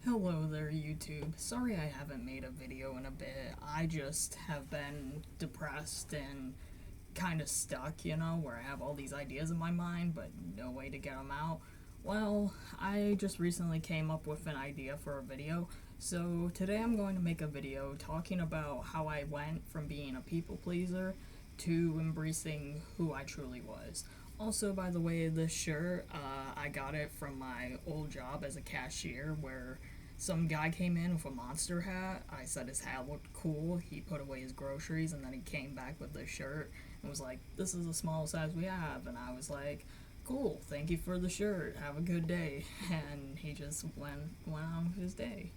Hello there, YouTube. Sorry I haven't made a video in a bit. I just have been depressed and kind of stuck, where I have all these ideas in my mind, but no way to get them out. Well, I just recently came up with an idea for a video, so today I'm going to make a video talking about how I went from being a people pleaser to embracing who I truly was. Also, by the way, this shirt, I got it from my old job as a cashier where some guy came in with a monster hat. I said his hat looked cool. He put away his groceries and then he came back with this shirt and was like, "This is the smallest size we have." And I was like, "Cool, thank you for the shirt. Have a good day." And he just went on with his day.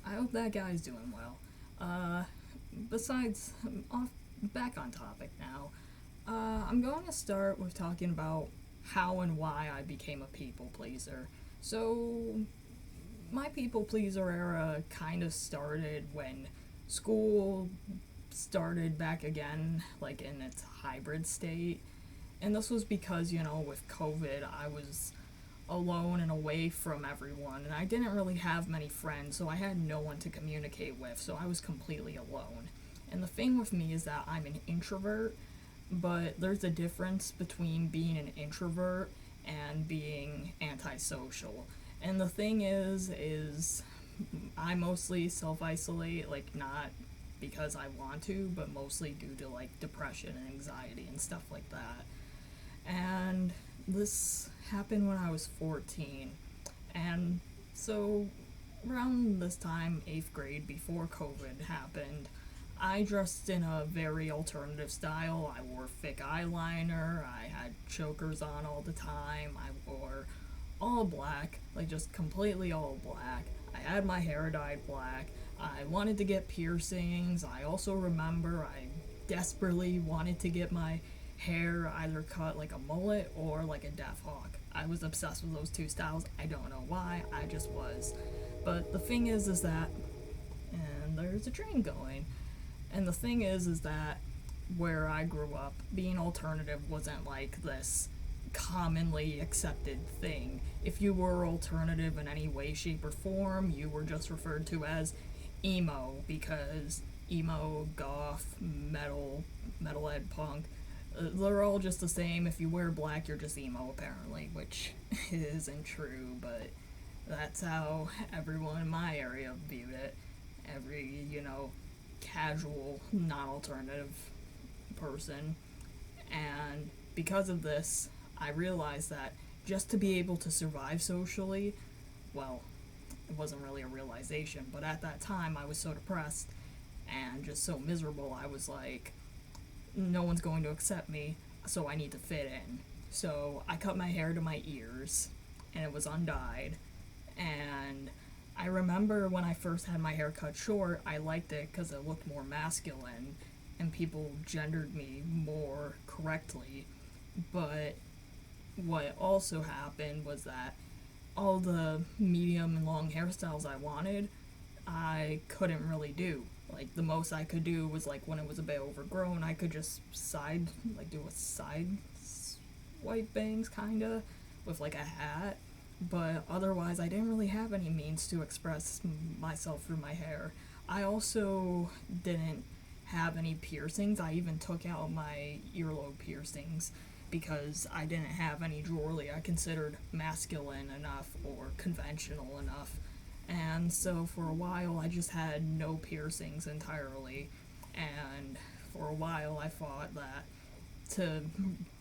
I hope that guy's doing well. Besides, back on topic now. I'm going to start with talking about how and why I became a people pleaser. So, my people pleaser era kind of started when school started back again, like in its hybrid state. And this was because, with COVID, I was alone and away from everyone, and I didn't really have many friends, so I had no one to communicate with, so I was completely alone. And the thing with me is that I'm an introvert, but there's a difference between being an introvert and being antisocial. And the thing is I mostly self-isolate, like not because I want to, but mostly due to like depression and anxiety and stuff like that. And this happened when I was 14. And so around this time, 8th grade, before COVID happened, I dressed in a very alternative style. I wore thick eyeliner, I had chokers on all the time, I wore all black, like just completely all black. I had my hair dyed black. I wanted to get piercings. I also remember I desperately wanted to get my hair either cut like a mullet or like a Deaf Hawk. I was obsessed with those two styles. I don't know why, I just was. But the thing is that, and there's a train going. And the thing is that where I grew up, being alternative wasn't like this commonly accepted thing. If you were alternative in any way, shape, or form, you were just referred to as emo because emo, goth, metalhead, punk, they're all just the same. If you wear black, you're just emo, apparently, which isn't true, but that's how everyone in my area viewed it. Every, casual, non alternative person. And because of this, I realized that just to be able to survive socially, well, it wasn't really a realization, but at that time I was so depressed and just so miserable, I was like, no one's going to accept me, so I need to fit in. So I cut my hair to my ears, and it was undyed. And I remember when I first had my hair cut short, I liked it because it looked more masculine and people gendered me more correctly. But what also happened was that all the medium and long hairstyles I wanted, I couldn't really do. Like, the most I could do was, like, when it was a bit overgrown, I could just do a side swipe bangs, kinda, with, like, a hat. But otherwise, I didn't really have any means to express myself through my hair. I also didn't have any piercings. I even took out my earlobe piercings because I didn't have any jewelry I considered masculine enough or conventional enough. And so for a while, I just had no piercings entirely. And for a while, I thought that to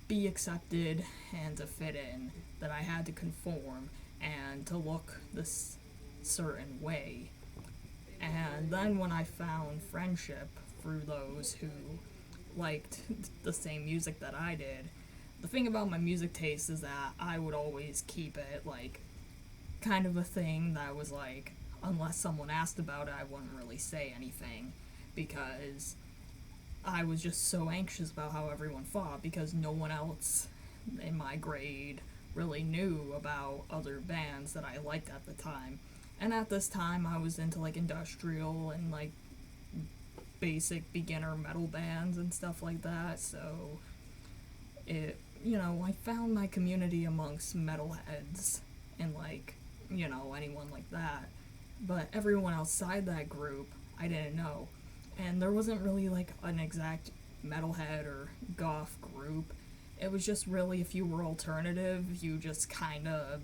be accepted and to fit in, that I had to conform and to look this certain way. And then when I found friendship through those who liked the same music that I did, the thing about my music taste is that I would always keep it like kind of a thing that was like, unless someone asked about it, I wouldn't really say anything because I was just so anxious about how everyone thought because no one else in my grade really knew about other bands that I liked at the time. And at this time, I was into like industrial and like basic beginner metal bands and stuff like that. So I found my community amongst metalheads and like, anyone like that. but everyone outside that group I didn't know. And there wasn't really like an exact metalhead or goth group. It was just really, if you were alternative, you just kind of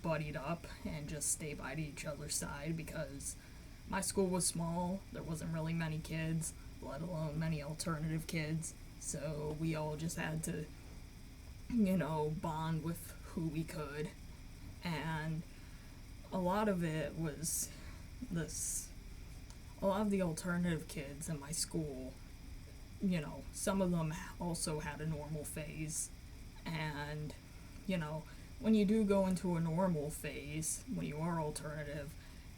buddied up and just stay by to each other's side, because my school was small, there wasn't really many kids, let alone many alternative kids, so we all just had to, bond with who we could. And a lot of it was this a lot of the alternative kids in my school, some of them also had a normal phase. And, you know, when you do go into a normal phase, when you are alternative,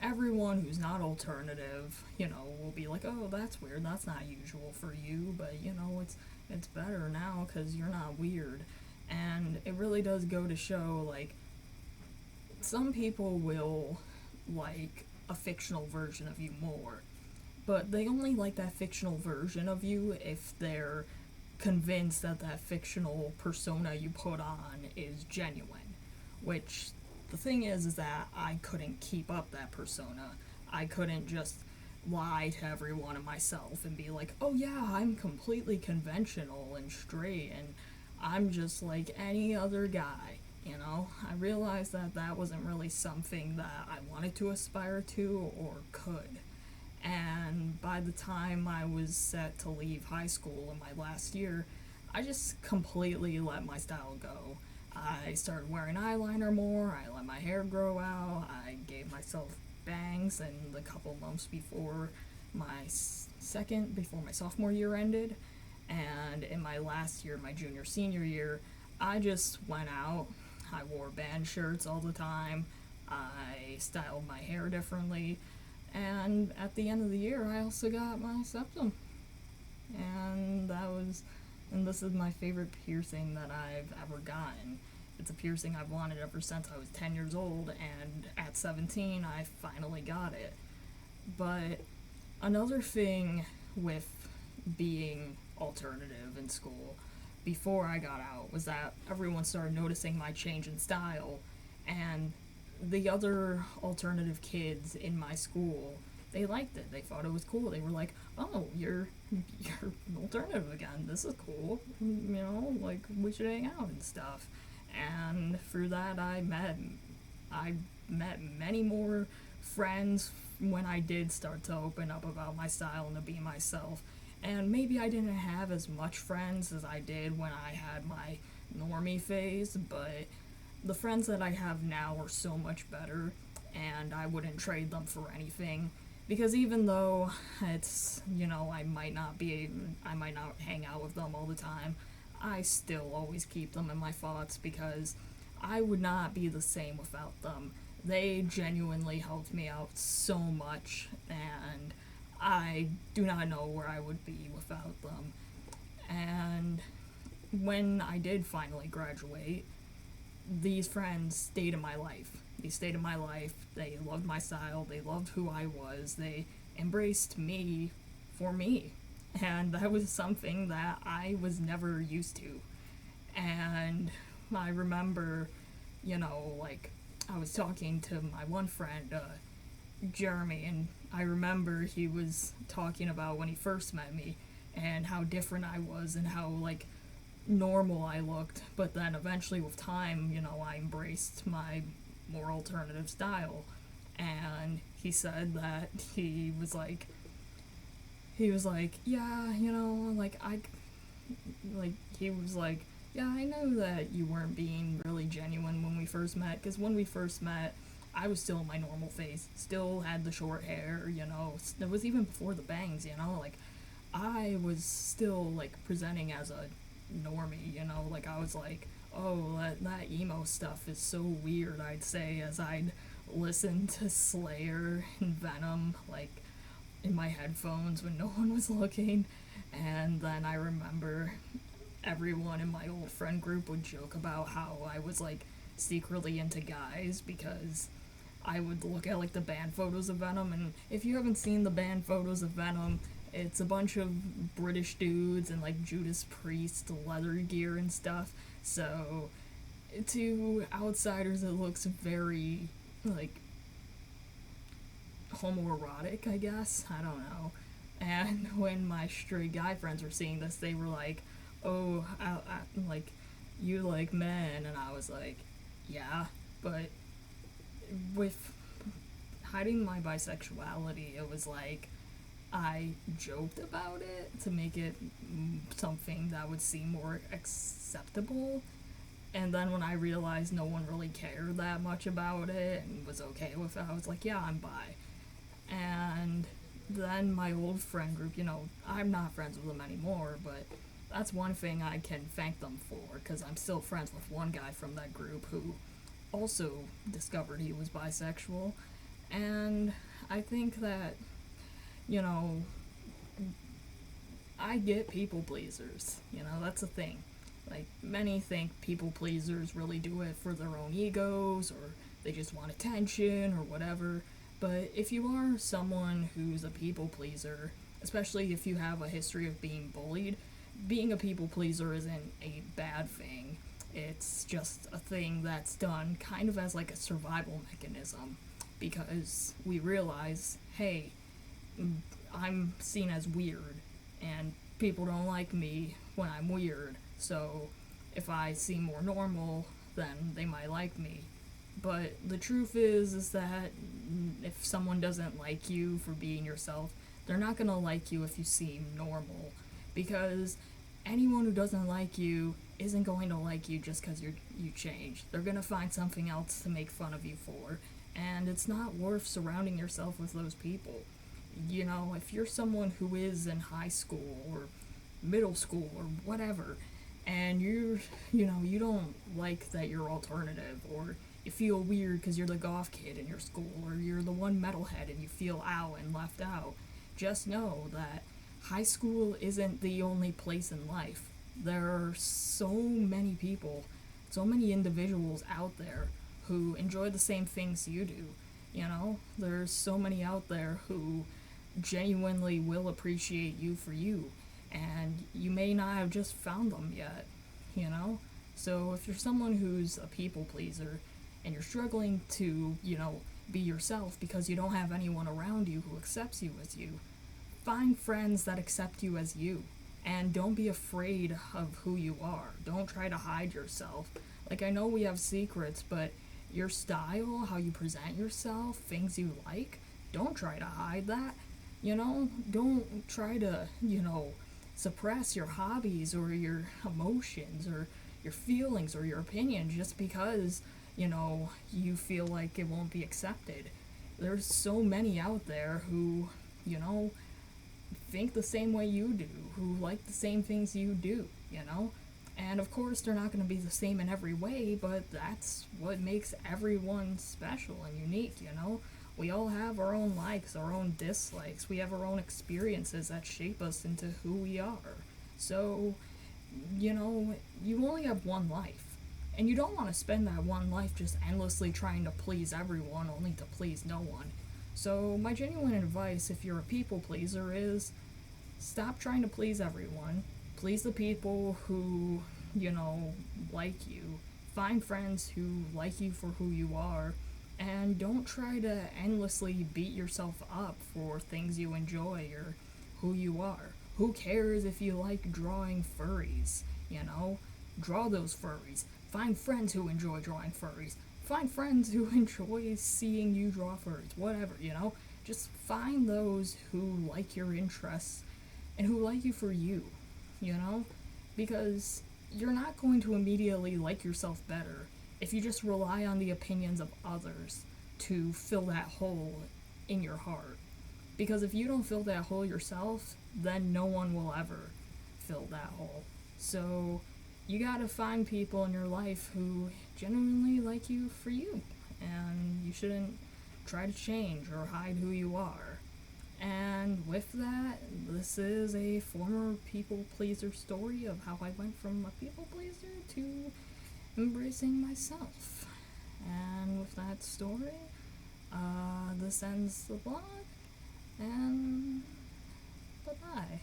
everyone who's not alternative, will be like, oh, that's weird, that's not usual for you, but, it's better now because you're not weird. And it really does go to show, like, some people will like a fictional version of you more, but they only like that fictional version of you if they're convinced that that fictional persona you put on is genuine. Which, the thing is that I couldn't keep up that persona. I couldn't just lie to everyone and myself and be like, oh yeah, I'm completely conventional and straight and I'm just like any other guy. I realized that that wasn't really something that I wanted to aspire to or could. And by the time I was set to leave high school in my last year, I just completely let my style go. I started wearing eyeliner more, I let my hair grow out, I gave myself bangs, and the couple months before before my sophomore year ended, and in my last year, my junior senior year, I just went out. I wore band shirts all the time. I styled my hair differently. And at the end of the year, I also got my septum. And and this is my favorite piercing that I've ever gotten. It's a piercing I've wanted ever since I was 10 years old, and at 17, I finally got it. But another thing with being alternative in school before I got out was that everyone started noticing my change in style, and the other alternative kids in my school, they liked it. They thought it was cool. They were like, "Oh, you're alternative again. This is cool. Like we should hang out and stuff." And through that, I met many more friends when I did start to open up about my style and to be myself. And maybe I didn't have as much friends as I did when I had my normie phase, but the friends that I have now are so much better, and I wouldn't trade them for anything. Because even though I might not hang out with them all the time, I still always keep them in my thoughts because I would not be the same without them. They genuinely helped me out so much, and I do not know where I would be without them. And when I did finally graduate, these friends stayed in my life. They stayed in my life. They loved my style. They loved who I was. They embraced me for me. And that was something that I was never used to. And I remember, like, I was talking to my one friend, Jeremy, and I remember he was talking about when he first met me and how different I was and how, like, normal I looked, but then eventually with time, I embraced my more alternative style. And he said that yeah, he was like, yeah, I know that you weren't being really genuine when we first met, because when we first met, I was still in my normal phase, still had the short hair, it was even before the bangs, like, I was still, like, presenting as a normie, like, I was like, oh, that emo stuff is so weird, I'd say, as I'd listen to Slayer and Venom, like, in my headphones when no one was looking. And then I remember everyone in my old friend group would joke about how I was, like, secretly into guys because I would look at, like, the band photos of Venom, and if you haven't seen the band photos of Venom, it's a bunch of British dudes and, like, Judas Priest leather gear and stuff. So, to outsiders, it looks very, like, homoerotic, I guess. I don't know. And when my straight guy friends were seeing this, they were like, "Oh, like, you like men," and I was like, "Yeah," but with hiding my bisexuality, it was like I joked about it to make it something that would seem more acceptable. And then when I realized no one really cared that much about it and was okay with it, I was like, yeah, I'm bi. And then my old friend group, I'm not friends with them anymore, but that's one thing I can thank them for, because I'm still friends with one guy from that group who also discovered he was bisexual. And I think that, you know, I get people pleasers. That's a thing. Like, many think people pleasers really do it for their own egos, or they just want attention, or whatever. But if you are someone who's a people pleaser, especially if you have a history of being bullied, being a people pleaser isn't a bad thing. It's just a thing that's done kind of as like a survival mechanism, because we realize, hey, I'm seen as weird, and people don't like me when I'm weird, so if I seem more normal, then they might like me. But the truth is that if someone doesn't like you for being yourself, they're not gonna like you if you seem normal, because anyone who doesn't like you isn't going to like you just because you change. They're gonna find something else to make fun of you for, and it's not worth surrounding yourself with those people. If you're someone who is in high school or middle school or whatever, and you don't like that you're alternative, or you feel weird because you're the goth kid in your school, or you're the one metalhead and you feel out and left out, just know that high school isn't the only place in life. There are so many people, so many individuals out there who enjoy the same things you do. There's so many out there who genuinely will appreciate you for you, and you may not have just found them yet, you know? So if you're someone who's a people pleaser and you're struggling to, be yourself because you don't have anyone around you who accepts you as you, find friends that accept you as you. And don't be afraid of who you are. Don't try to hide yourself. Like, I know we have secrets, but your style, how you present yourself, things you like, don't try to hide that. Don't try to, suppress your hobbies or your emotions or your feelings or your opinions just because, you feel like it won't be accepted. There's so many out there who, think the same way you do, who like the same things you do. And of course, they're not going to be the same in every way, but that's what makes everyone special and unique. We all have our own likes, our own dislikes. We have our own experiences that shape us into who we are. So, you only have one life. And you don't want to spend that one life just endlessly trying to please everyone only to please no one. So, my genuine advice, if you're a people pleaser, is stop trying to please everyone. Please the people who, like you. Find friends who like you for who you are. And don't try to endlessly beat yourself up for things you enjoy or who you are. Who cares if you like drawing furries? Draw those furries. Find friends who enjoy drawing furries. Find friends who enjoy seeing you draw furries. Whatever. Just find those who like your interests and who like you for you. Because you're not going to immediately like yourself better if you just rely on the opinions of others to fill that hole in your heart. Because if you don't fill that hole yourself, then no one will ever fill that hole. So you gotta find people in your life who genuinely like you for you. And you shouldn't try to change or hide who you are. And with that, this is a former people pleaser story of how I went from a people pleaser to embracing myself. And with that story, this ends the vlog, and bye-bye.